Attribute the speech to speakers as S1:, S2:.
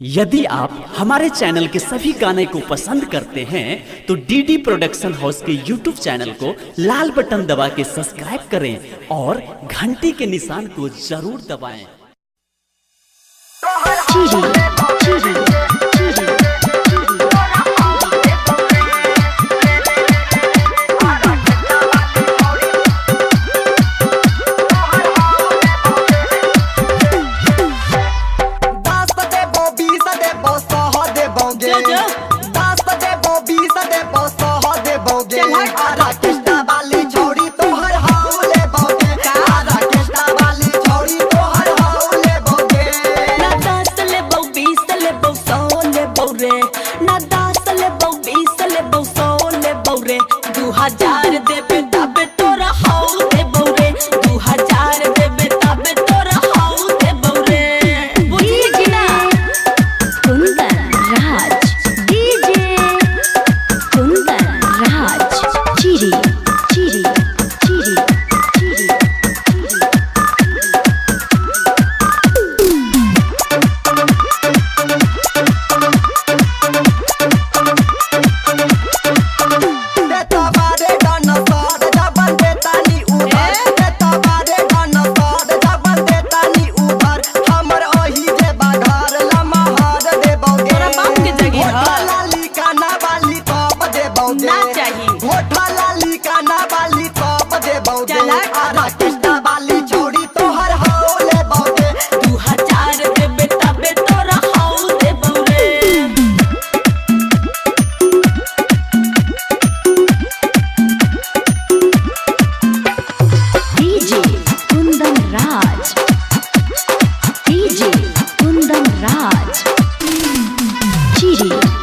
S1: यदि आप हमारे चैनल के सभी गाने को पसंद करते हैं तो डीडी प्रोडक्शन हाउस के यूट्यूब चैनल को लाल बटन दबा के सब्सक्राइब करें और घंटी के निशान को जरूर दबाएं।
S2: DJ Kundan Raj Chiri